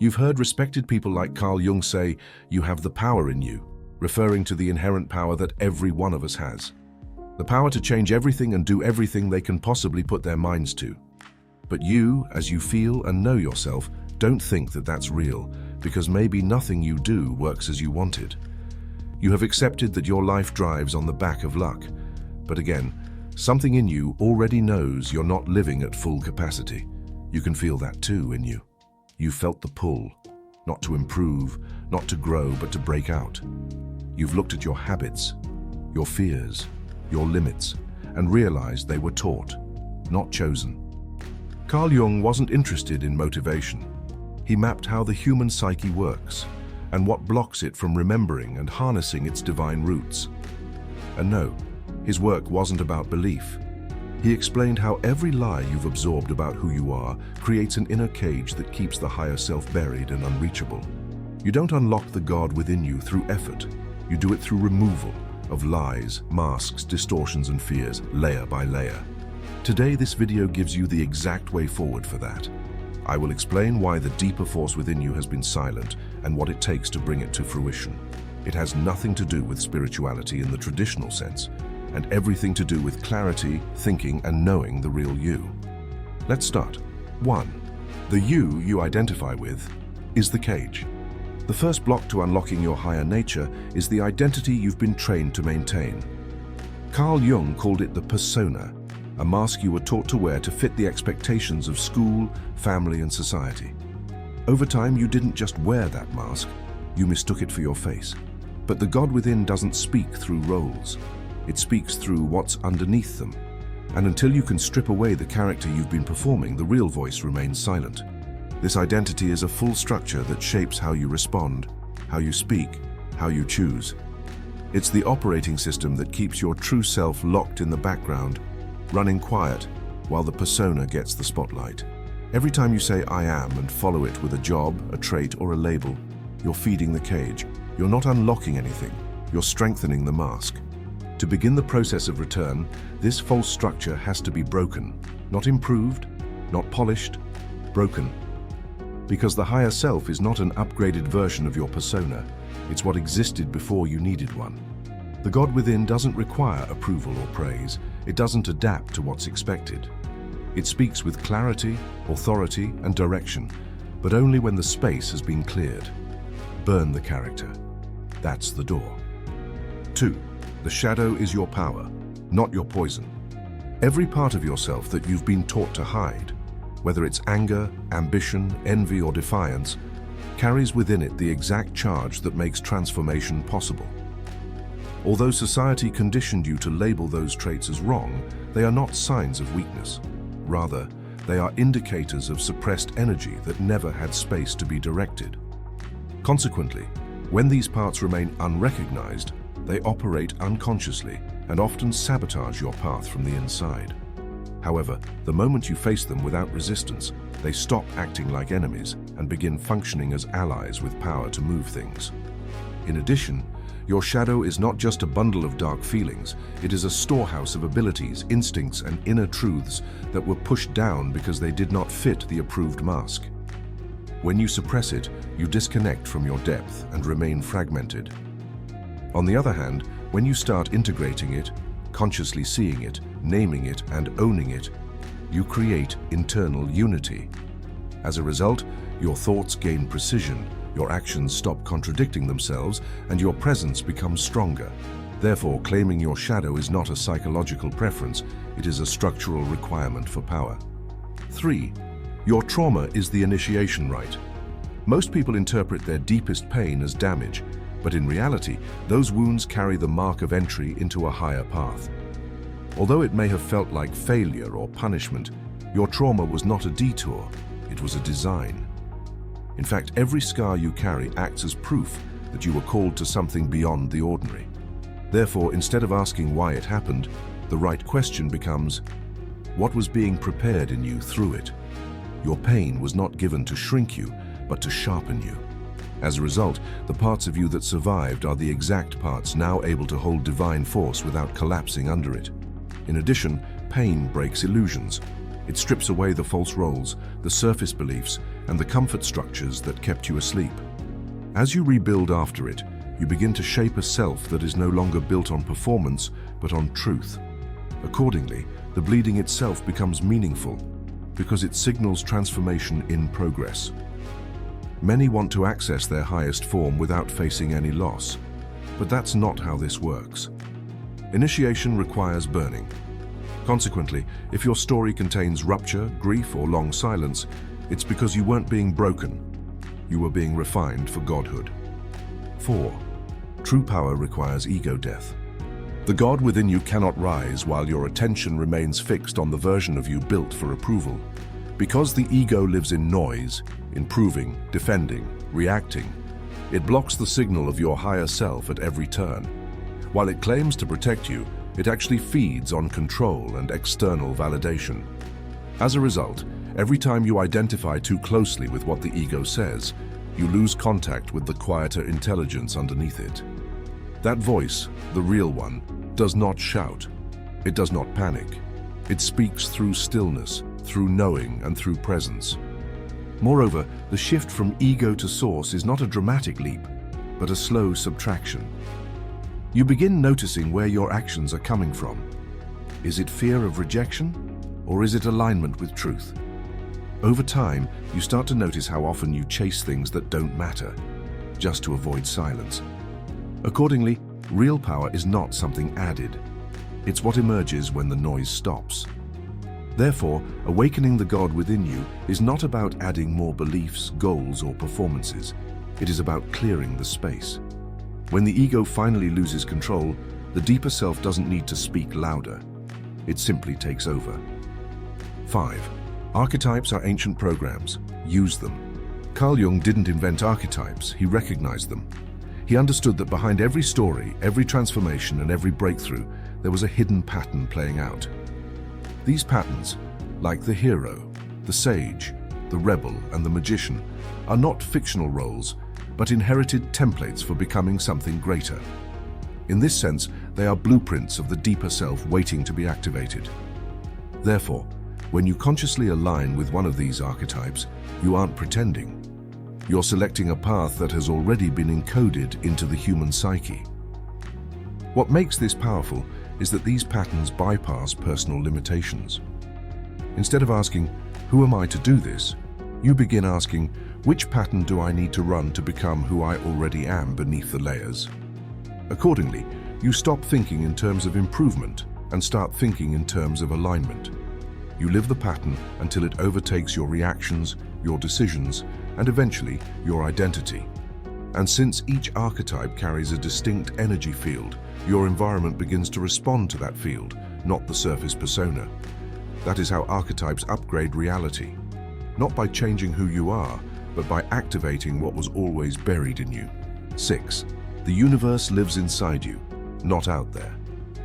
You've heard respected people like Carl Jung say, "You have the power in you," referring to the inherent power that every one of us has. The power to change everything and do everything they can possibly put their minds to. But you, as you feel and know yourself, don't think that that's real, because maybe nothing you do works as you wanted. You have accepted that your life drives on the back of luck. But again, something in you already knows you're not living at full capacity. You can feel that too in you. You felt the pull, not to improve, not to grow, but to break out. You've looked at your habits, your fears, your limits, and realized they were taught, not chosen. Carl Jung wasn't interested in motivation. He mapped how the human psyche works and what blocks it from remembering and harnessing its divine roots. And no, his work wasn't about belief. He explained how every lie you've absorbed about who you are creates an inner cage that keeps the higher self buried and unreachable. You don't unlock the God within you through effort. You do it through removal of lies, masks, distortions, and fears, layer by layer. Today, this video gives you the exact way forward for that. I will explain why the deeper force within you has been silent and what it takes to bring it to fruition. It has nothing to do with spirituality in the traditional sense, and everything to do with clarity, thinking, and knowing the real you. Let's start. 1. The you identify with is the cage. The first block to unlocking your higher nature is the identity you've been trained to maintain. Carl Jung called it the persona, a mask you were taught to wear to fit the expectations of school, family, and society. Over time, you didn't just wear that mask, you mistook it for your face. But the God within doesn't speak through roles. It speaks through what's underneath them. And until you can strip away the character you've been performing, the real voice remains silent. This identity is a full structure that shapes how you respond, how you speak, how you choose. It's the operating system that keeps your true self locked in the background, running quiet while the persona gets the spotlight. Every time you say "I am" and follow it with a job, a trait, or a label, you're feeding the cage. You're not unlocking anything, you're strengthening the mask. To begin the process of return, this false structure has to be broken, not improved, not polished, broken. Because the higher self is not an upgraded version of your persona, it's what existed before you needed one. The God within doesn't require approval or praise. It doesn't adapt to what's expected. It speaks with clarity, authority, and direction, but only when the space has been cleared. Burn the character. That's the door. 2. The shadow is your power, not your poison. Every part of yourself that you've been taught to hide, whether it's anger, ambition, envy, or defiance, carries within it the exact charge that makes transformation possible. Although society conditioned you to label those traits as wrong, they are not signs of weakness. Rather, they are indicators of suppressed energy that never had space to be directed. Consequently, when these parts remain unrecognized, they operate unconsciously and often sabotage your path from the inside. However, the moment you face them without resistance, they stop acting like enemies and begin functioning as allies with power to move things. In addition, your shadow is not just a bundle of dark feelings, it is a storehouse of abilities, instincts, and inner truths that were pushed down because they did not fit the approved mask. When you suppress it, you disconnect from your depth and remain fragmented. On the other hand, when you start integrating it, consciously seeing it, naming it, and owning it, you create internal unity. As a result, your thoughts gain precision, your actions stop contradicting themselves, and your presence becomes stronger. Therefore, claiming your shadow is not a psychological preference, it is a structural requirement for power. 3. Your trauma is the initiation rite. Most people interpret their deepest pain as damage, but in reality, those wounds carry the mark of entry into a higher path. Although it may have felt like failure or punishment, your trauma was not a detour, it was a design. In fact, every scar you carry acts as proof that you were called to something beyond the ordinary. Therefore, instead of asking why it happened, the right question becomes, what was being prepared in you through it? Your pain was not given to shrink you, but to sharpen you. As a result, the parts of you that survived are the exact parts now able to hold divine force without collapsing under it. In addition, pain breaks illusions. It strips away the false roles, the surface beliefs, and the comfort structures that kept you asleep. As you rebuild after it, you begin to shape a self that is no longer built on performance, but on truth. Accordingly, the bleeding itself becomes meaningful, because it signals transformation in progress. Many want to access their highest form without facing any loss, but that's not how this works. Initiation requires burning. Consequently, if your story contains rupture, grief, or long silence, it's because you weren't being broken. You were being refined for godhood. 4. True power requires ego death. The God within you cannot rise while your attention remains fixed on the version of you built for approval. Because the ego lives in noise, in proving, defending, reacting, it blocks the signal of your higher self at every turn. While it claims to protect you, it actually feeds on control and external validation. As a result, every time you identify too closely with what the ego says, you lose contact with the quieter intelligence underneath it. That voice, the real one, does not shout. It does not panic. It speaks through stillness, through knowing, and through presence. Moreover, the shift from ego to source is not a dramatic leap, but a slow subtraction. You begin noticing where your actions are coming from. Is it fear of rejection, or is it alignment with truth? Over time, you start to notice how often you chase things that don't matter, just to avoid silence. Accordingly, real power is not something added. It's what emerges when the noise stops. Therefore, awakening the God within you is not about adding more beliefs, goals, or performances. It is about clearing the space. When the ego finally loses control, the deeper self doesn't need to speak louder. It simply takes over. 5. Archetypes are ancient programs. Use them. Carl Jung didn't invent archetypes, he recognized them. He understood that behind every story, every transformation, and every breakthrough, there was a hidden pattern playing out. These patterns, like the hero, the sage, the rebel, and the magician, are not fictional roles, but inherited templates for becoming something greater. In this sense, they are blueprints of the deeper self waiting to be activated. Therefore, when you consciously align with one of these archetypes, you aren't pretending. You're selecting a path that has already been encoded into the human psyche. What makes this powerful is that these patterns bypass personal limitations. Instead of asking, "Who am I to do this?" you begin asking, "Which pattern do I need to run to become who I already am beneath the layers?" Accordingly, you stop thinking in terms of improvement and start thinking in terms of alignment. You live the pattern until it overtakes your reactions, your decisions, and eventually your identity. And since each archetype carries a distinct energy field, your environment begins to respond to that field, not the surface persona. That is how archetypes upgrade reality, not by changing who you are, but by activating what was always buried in you. 6. The universe lives inside you, not out there.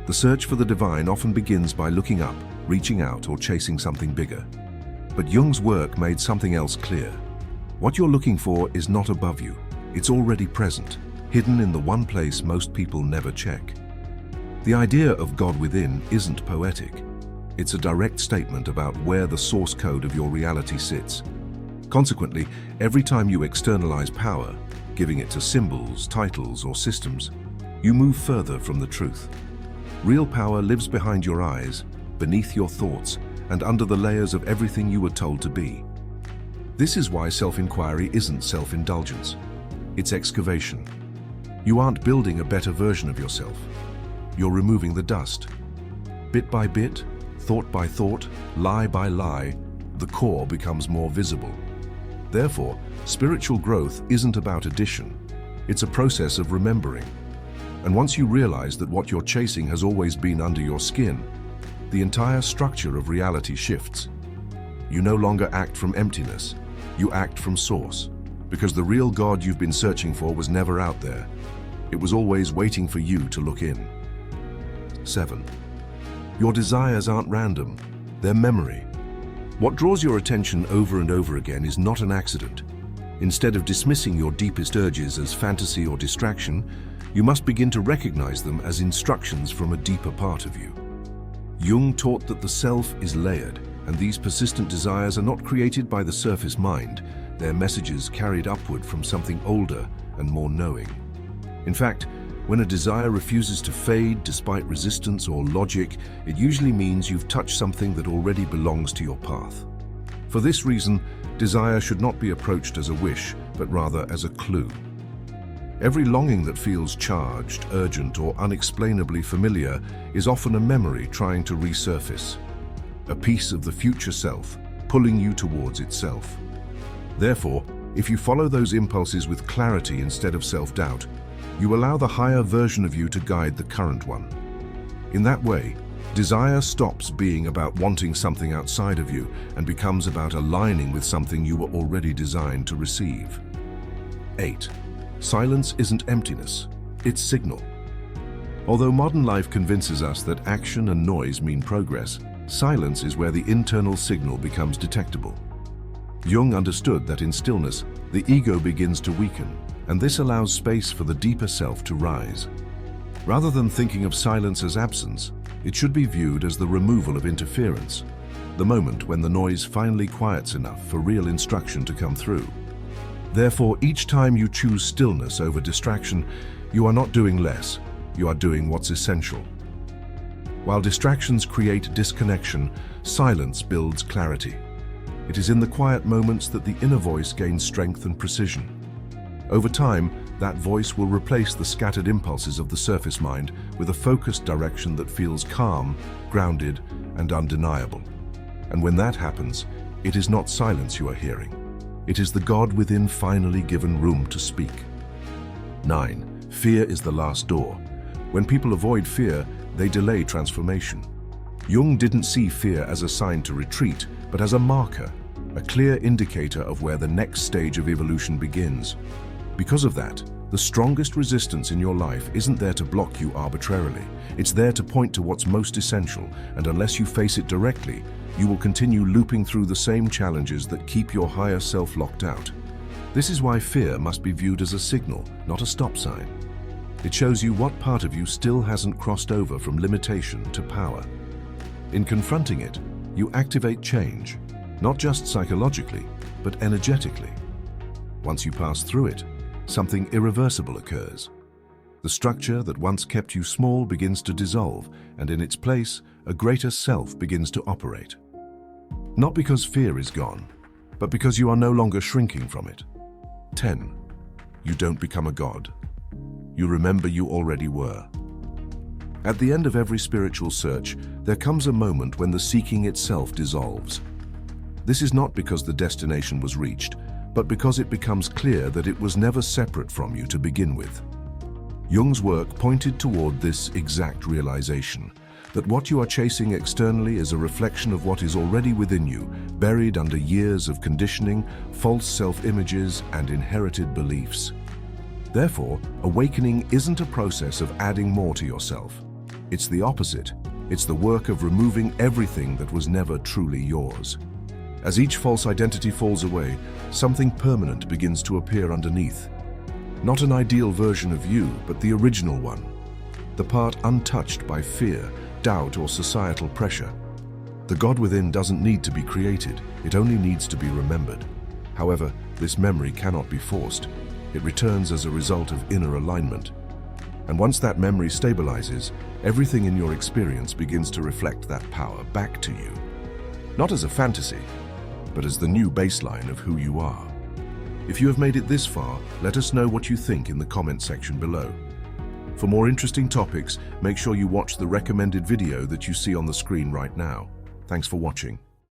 The search for the divine often begins by looking up, reaching out, or chasing something bigger. But Jung's work made something else clear. What you're looking for is not above you. It's already present, hidden in the one place most people never check. The idea of God within isn't poetic. It's a direct statement about where the source code of your reality sits. Consequently, every time you externalize power, giving it to symbols, titles, or systems, you move further from the truth. Real power lives behind your eyes, beneath your thoughts, and under the layers of everything you were told to be. This is why self-inquiry isn't self-indulgence. It's excavation. You aren't building a better version of yourself. You're removing the dust. Bit by bit, thought by thought, lie by lie, the core becomes more visible. Therefore, spiritual growth isn't about addition. It's a process of remembering. And once you realize that what you're chasing has always been under your skin, the entire structure of reality shifts. You no longer act from emptiness. You act from source. Because the real God you've been searching for was never out there. It was always waiting for you to look in. 7. Your desires aren't random. They're memory. What draws your attention over and over again is not an accident. Instead of dismissing your deepest urges as fantasy or distraction, you must begin to recognize them as instructions from a deeper part of you. Jung taught that the self is layered. And these persistent desires are not created by the surface mind. They're messages carried upward from something older and more knowing. In fact, when a desire refuses to fade despite resistance or logic, it usually means you've touched something that already belongs to your path. For this reason, desire should not be approached as a wish, but rather as a clue. Every longing that feels charged, urgent, or unexplainably familiar is often a memory trying to resurface, a piece of the future self pulling you towards itself. Therefore, if you follow those impulses with clarity instead of self-doubt, you allow the higher version of you to guide the current one. In that way, desire stops being about wanting something outside of you and becomes about aligning with something you were already designed to receive. 8. Silence isn't emptiness, it's signal. Although modern life convinces us that action and noise mean progress, silence is where the internal signal becomes detectable. Jung understood that in stillness, the ego begins to weaken, and this allows space for the deeper self to rise. Rather than thinking of silence as absence, it should be viewed as the removal of interference, the moment when the noise finally quiets enough for real instruction to come through. Therefore, each time you choose stillness over distraction, you are not doing less, you are doing what's essential. While distractions create disconnection, silence builds clarity. It is in the quiet moments that the inner voice gains strength and precision. Over time, that voice will replace the scattered impulses of the surface mind with a focused direction that feels calm, grounded, and undeniable. And when that happens, it is not silence you are hearing. It is the God within finally given room to speak. 9. Fear is the last door. When people avoid fear, they delay transformation. Jung didn't see fear as a sign to retreat, but as a marker, a clear indicator of where the next stage of evolution begins. Because of that, the strongest resistance in your life isn't there to block you arbitrarily. It's there to point to what's most essential, and unless you face it directly, you will continue looping through the same challenges that keep your higher self locked out. This is why fear must be viewed as a signal, not a stop sign. It shows you what part of you still hasn't crossed over from limitation to power. In confronting it, you activate change, not just psychologically, but energetically. Once you pass through it, something irreversible occurs. The structure that once kept you small begins to dissolve, and in its place, a greater self begins to operate. Not because fear is gone, but because you are no longer shrinking from it. 10. You don't become a god. You remember you already were. At the end of every spiritual search, there comes a moment when the seeking itself dissolves. This is not because the destination was reached, but because it becomes clear that it was never separate from you to begin with. Jung's work pointed toward this exact realization, that what you are chasing externally is a reflection of what is already within you, buried under years of conditioning, false self-images, and inherited beliefs. Therefore, awakening isn't a process of adding more to yourself. It's the opposite. It's the work of removing everything that was never truly yours. As each false identity falls away, something permanent begins to appear underneath. Not an ideal version of you, but the original one. The part untouched by fear, doubt, or societal pressure. The God within doesn't need to be created, it only needs to be remembered. However, this memory cannot be forced. It returns as a result of inner alignment. And once that memory stabilizes, everything in your experience begins to reflect that power back to you. Not as a fantasy, but as the new baseline of who you are. If you have made it this far, let us know what you think in the comment section below. For more interesting topics, make sure you watch the recommended video that you see on the screen right now. Thanks for watching.